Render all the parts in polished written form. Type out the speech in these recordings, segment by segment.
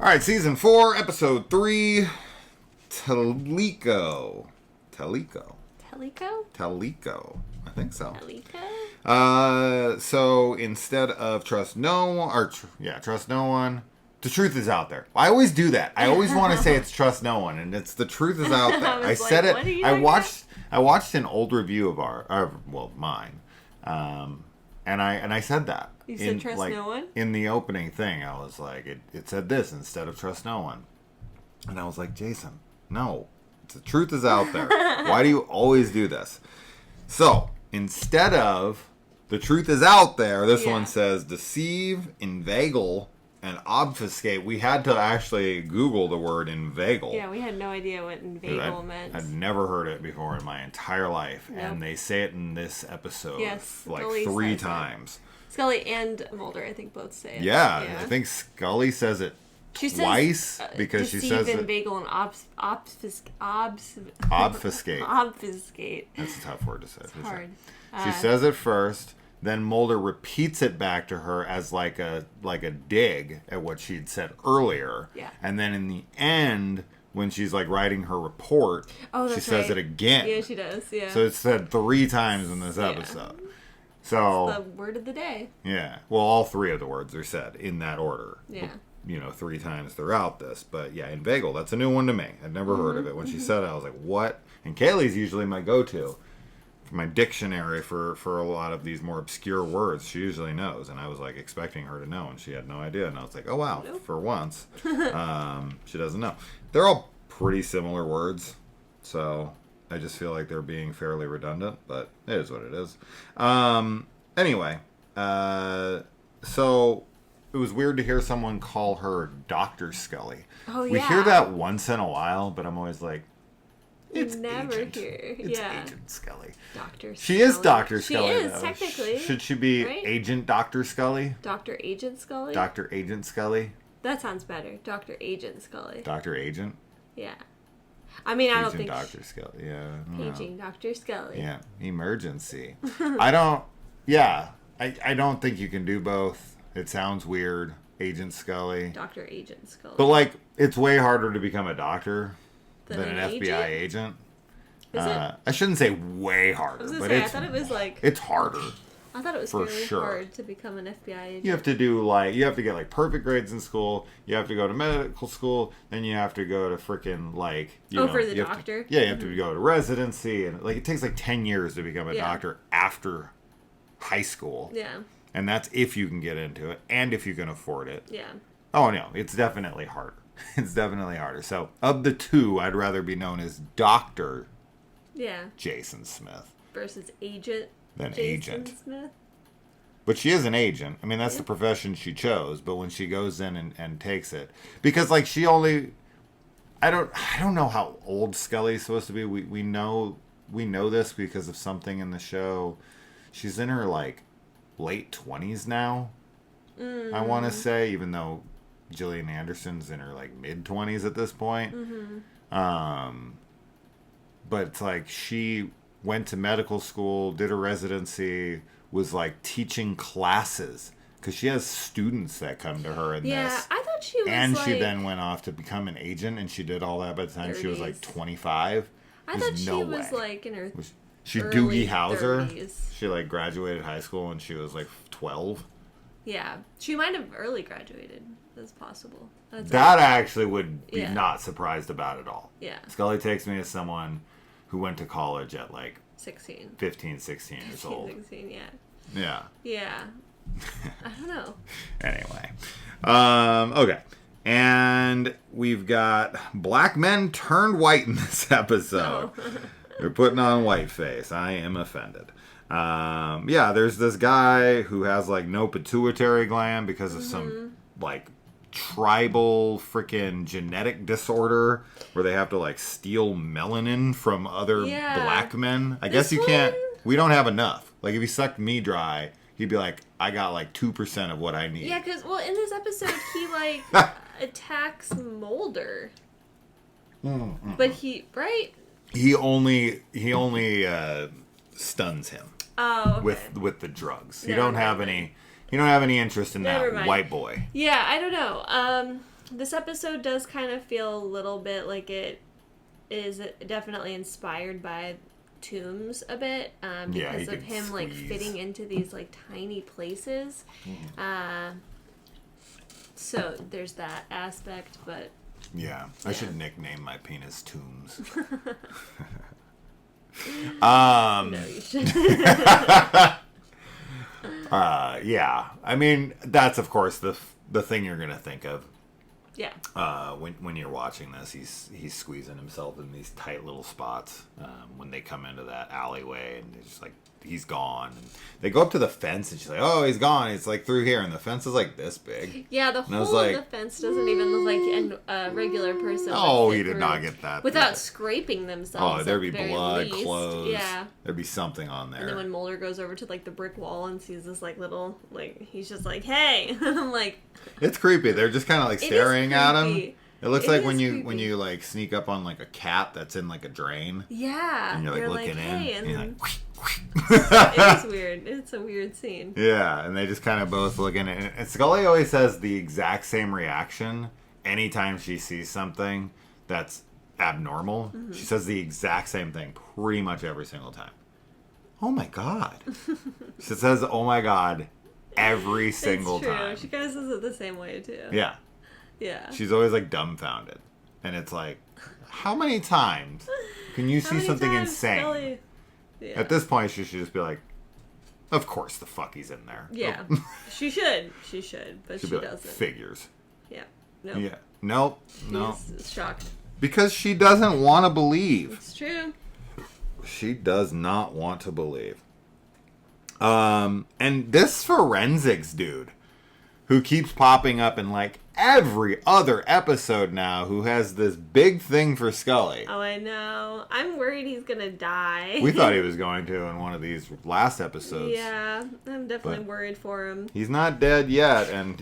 All right, season 4, episode 3, Teliko. Teliko. Teliko? Teliko. I think so. Teliko? So instead of trust no one, the truth is out there. I always do that. I always want to say it's trust no one, and it's the truth is out there. I said it. I watched an old review of mine, and I said that. You said trust no one? In the opening thing, I was like, it said this instead of trust no one. And I was like, Jason, no. The truth is out there. Why do you always do this? So, instead of the truth is out there, this one says deceive, inveigle, and obfuscate. We had to actually Google the word inveigle. Yeah, we had no idea what inveigle meant. I'd never heard it before in my entire life. Nope. And they say it in this episode like Scully 3 times. Scully and Mulder, I think, both say it. Yeah. I think Scully says it twice because she says deceive, inveigle, and obfuscate. Obfuscate. That's a tough word to say. It's hard. She says it first. Then Mulder repeats it back to her as like a dig at what she'd said earlier. Yeah. And then in the end, when she's like writing her report, she says it again. Yeah, she does. Yeah. So it's said 3 times in this episode. So it's the word of the day. Yeah. Well, all 3 of the words are said in that order. Yeah. 3 times throughout this. But yeah, inveigle, that's a new one to me. I'd never heard of it. When she said it, I was like, what? And Kaylee's usually my go-to. My dictionary for a lot of these more obscure words. She usually knows, and I was like expecting her to know, and she had no idea. And I was like, oh wow, for once she doesn't know. They're all pretty similar words, so I just feel like they're being fairly redundant, but it is what it is. Anyway, so it was weird to hear someone call her Dr. Scully. Oh yeah, we hear that once in a while, but I'm always like, it's never Agent. Hear. It's Agent Scully. Dr. Scully. She is Dr. Scully. She is, though. technically. Should she be Agent Dr. Scully? Dr. Agent Scully? Dr. Agent Scully? That sounds better. Dr. Agent Scully. Dr. Agent? Yeah. I mean, I don't think... Dr. Scully, yeah. Paging Dr. Scully. Yeah. Emergency. I don't think you can do both. It sounds weird. Agent Scully. Dr. Agent Scully. But, like, it's way harder to become a doctor than an agent? FBI agent. Is it? I shouldn't say way harder, I thought it was like... It's harder. I thought it was really hard to become an FBI agent. You have to get like perfect grades in school. You have to go to medical school. Then you have to go to freaking for the doctor? You have to go to residency. And like it takes like 10 years to become a doctor after high school. Yeah. And that's if you can get into it and if you can afford it. Yeah. Oh, no. It's definitely harder. It's definitely harder. So of the 2, I'd rather be known as Dr. Jason Smith. Versus Agent than Jason Agent Smith. But she is an agent. I mean, that's the profession she chose. But when she goes in and takes it, because like she only, I don't know how old Scully's supposed to be. We know this because of something in the show. She's in her like late 20s now. I want to say, even though Gillian Anderson's in her like mid 20s at this point. But it's like she went to medical school, did a residency, was like teaching classes because she has students that come to her in this. Yeah, I thought she was and she then went off to become an agent, and she did all that by the time 30s. She was like 25. I thought she was like in her she early Doogie Howser. 30s. She like graduated high school when she was like 12. Yeah, she might have early graduated. That's possible. That actually would be not surprised about at all. Yeah. Scully takes me as someone who went to college at like 16, 16 years old. 16, yeah. Yeah. Yeah. I don't know. Anyway. Okay. And we've got black men turned white in this episode. Oh. They're putting on whiteface. I am offended. There's this guy who has like no pituitary gland because of some like tribal freaking genetic disorder where they have to like steal melanin from other black men. I guess you can't. We don't have enough. Like if he sucked me dry, he'd be like, I got like 2% of what I need. Yeah, because in this episode he like attacks Mulder, but he only stuns him. Oh, okay. with the drugs. You don't have any interest in that white boy. Yeah, I don't know. This episode does kind of feel a little bit like it is definitely inspired by Tombs a bit, because of him like fitting into these like tiny places. So there's that aspect, but yeah. I should nickname my penis Tombs. No, you shouldn't. Yeah. I mean, that's of course the thing you're gonna think of. Yeah. When you're watching this, he's squeezing himself in these tight little spots. When they come into that alleyway, and it's just like he's gone. And they go up to the fence, and she's like, "Oh, he's gone. It's like through here." And the fence is like this big. Yeah, the whole of the fence doesn't even look like a regular person. Oh, he did not get that without scraping themselves. Oh, there'd be blood, least. clothes. Yeah, there'd be something on there. And then when Mulder goes over to like the brick wall and sees this like little he's just like, "Hey," I'm like, it's creepy. They're just kind of like staring at him. It looks like when you like sneak up on like a cat that's in like a drain. Yeah. And you're like looking in. Hey, and you're like, it is weird. It's a weird scene. Yeah, and they just kind of both look in it. And Scully always has the exact same reaction anytime she sees something that's abnormal. Mm-hmm. She says the exact same thing pretty much every single time. Oh my God. She says, oh my God, every single time. She kind of says it the same way too. Yeah. Yeah. She's always like dumbfounded. And it's like, how many times can you see something insane? Scully? Yeah. At this point, she should just be like, of course the fuck he's in there. Yeah. Oh. She should, but she doesn't. Figures. Yeah. Nope. Yeah. Nope. She's shocked. Because she doesn't want to believe. It's true. She does not want to believe. And this forensics dude who keeps popping up in like every other episode now, who has this big thing for Scully. Oh, I know. I'm worried he's gonna die. We thought he was going to in one of these last episodes. Yeah, I'm definitely worried for him. He's not dead yet, and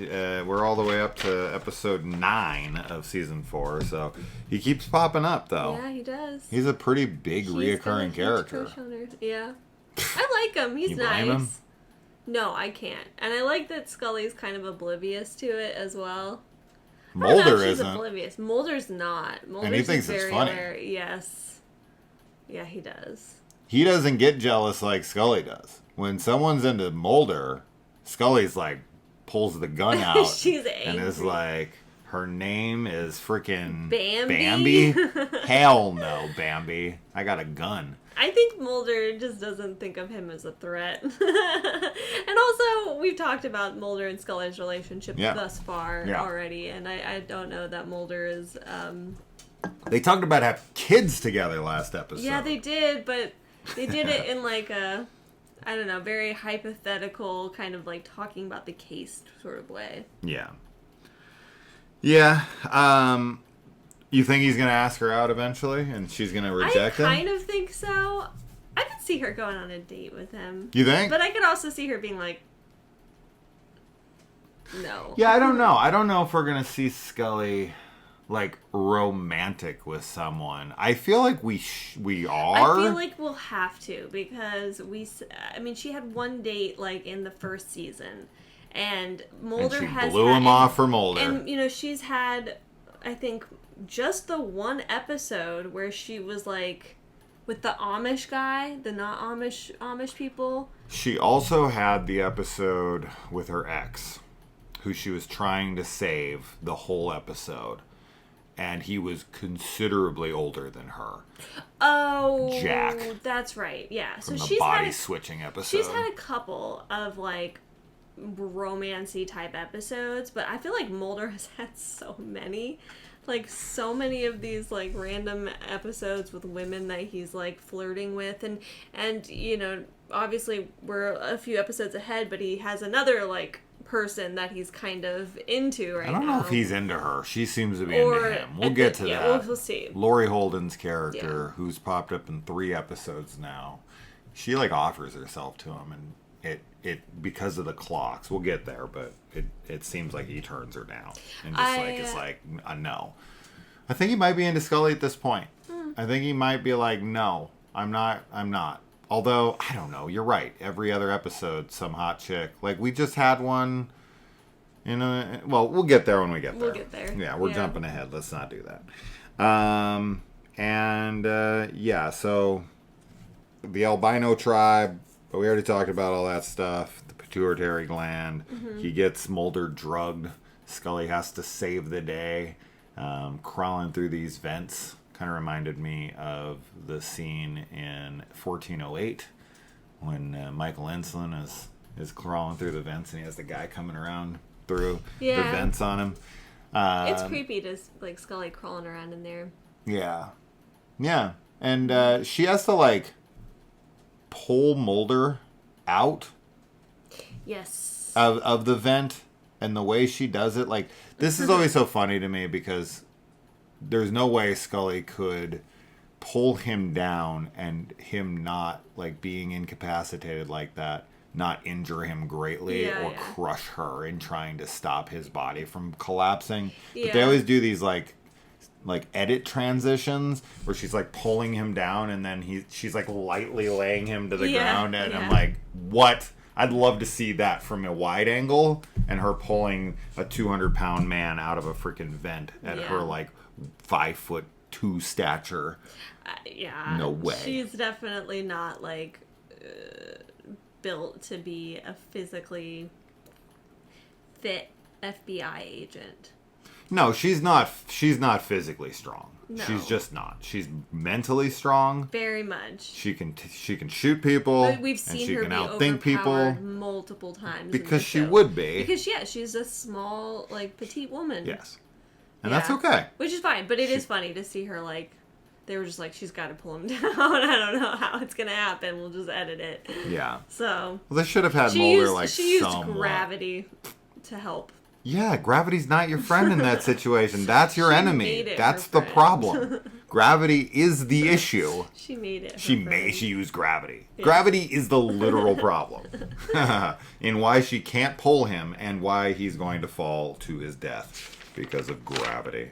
we're all the way up to episode 9 of season 4, so he keeps popping up, though. Yeah, he does. He's a pretty big reoccurring character. Yeah. I like him. He's you nice. Blame him? No, I can't. And I like that Scully's kind of oblivious to it as well. Mulder she's isn't. Oblivious. Mulder's not. Mulder's and he thinks it's funny. Yes. Yeah, he does. He doesn't get jealous like Scully does. When someone's into Mulder, Scully's like, pulls the gun out. She's angry. And is like, her name is freaking Bambi? Hell no, Bambi. I got a gun. I think Mulder just doesn't think of him as a threat. And also, we've talked about Mulder and Scully's relationship thus far already, and I don't know that Mulder is... They talked about having kids together last episode. Yeah, they did, but they did it in like a, I don't know, very hypothetical, kind of like talking about the case sort of way. Yeah. Yeah, you think he's going to ask her out eventually, and she's going to reject him? I kind of think so. I could see her going on a date with him. You think? But I could also see her being like, no. Yeah, I don't know. I don't know if we're going to see Scully, like, romantic with someone. I feel like we are. I feel like we'll have to, because she had one date, like, in the first season. And Mulder blew him off for Mulder. And, she's had, I think, just the one episode where she was like with the Amish guy, the not Amish people. She also had the episode with her ex, who she was trying to save the whole episode, and he was considerably older than her. Oh, Jack. That's right. Yeah. So she's body switching episode. She's had a couple of like romancy type episodes, but I feel like Mulder has had so many of these like random episodes with women that he's like flirting with, and obviously we're a few episodes ahead, but he has another like person that he's kind of into right now. I don't know if he's into her. She seems to be into him. We'll get to that. Yeah, we'll see. Laurie Holden's character, who's popped up in 3 episodes now, she like offers herself to him, and it because of the clocks. We'll get there, but it seems like he turns her down and just it's like a no. I think he might be into Scully at this point. I think he might be like, no, I'm not. Although I don't know. You're right. Every other episode, some hot chick. Like we just had one You know, well, we'll get there when we get there. We'll get there. Yeah, we're jumping ahead. Let's not do that. So the albino tribe, but we already talked about all that stuff. The pituitary gland. Mm-hmm. He gets Mulder drugged. Scully has to save the day. Crawling through these vents kind of reminded me of the scene in 1408 when Michael Insulin is crawling through the vents and he has the guy coming around through the vents on him. It's creepy to like Scully crawling around in there. Yeah, and she has to like pull Mulder out. Yes. Of the vent, and the way she does it, like this is always so funny to me because there's no way Scully could pull him down and him not like being incapacitated like that. Not injure him greatly or crush her in trying to stop his body from collapsing. Yeah. But they always do these like edit transitions where she's like pulling him down and then she's like lightly laying him to the ground and I'm like, what? I'd love to see that from a wide angle and her pulling a 200-pound man out of a freaking vent at her like 5'2" stature. No way. She's definitely not like built to be a physically fit FBI agent. No, she's not physically strong. No. She's just not. She's mentally strong. Very much. She can shoot people. But we've seen her be outthink people multiple times. Because she would be. Because she's a small, like, petite woman. Yes. And that's okay. Which is fine, but it is funny to see her like they were just like, she's got to pull him down. I don't know how it's going to happen. We'll just edit it. Yeah. So. Well, they should have had Mulder she used gravity to help. Yeah, gravity's not your friend in that situation. That's your enemy. That's the problem. Gravity is the issue. She made it. She used gravity. Yeah. Gravity is the literal problem in why she can't pull him and why he's going to fall to his death because of gravity.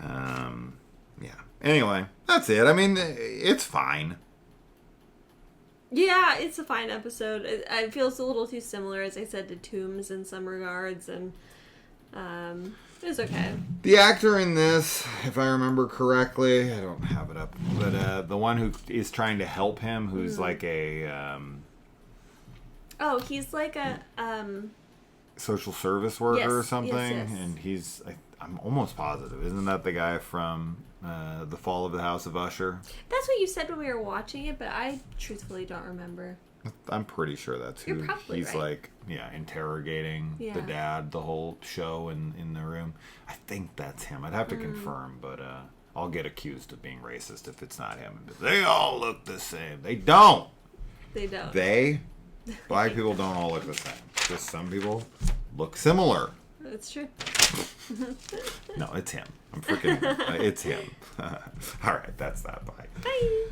Yeah. Anyway, that's it. I mean, it's fine. Yeah, it's a fine episode. It feels a little too similar, as I said, to Tombs in some regards, and it's okay. The actor in this, if I remember correctly, I don't have it up, but the one who is trying to help him, who's like a... he's like a... social service worker or something, yes. And he's... I'm almost positive. Isn't that the guy from The Fall of the House of Usher? That's what you said when we were watching it, but I truthfully don't remember. I'm pretty sure that's who. You're probably he's right. Interrogating the dad the whole show in the room. I think that's him. I'd have to confirm, but I'll get accused of being racist if it's not him. They all look the same. They don't. They don't. Black people don't all look the same. Just some people look similar. That's true. No, it's him. It's him. All right, that's that. Bye. Bye.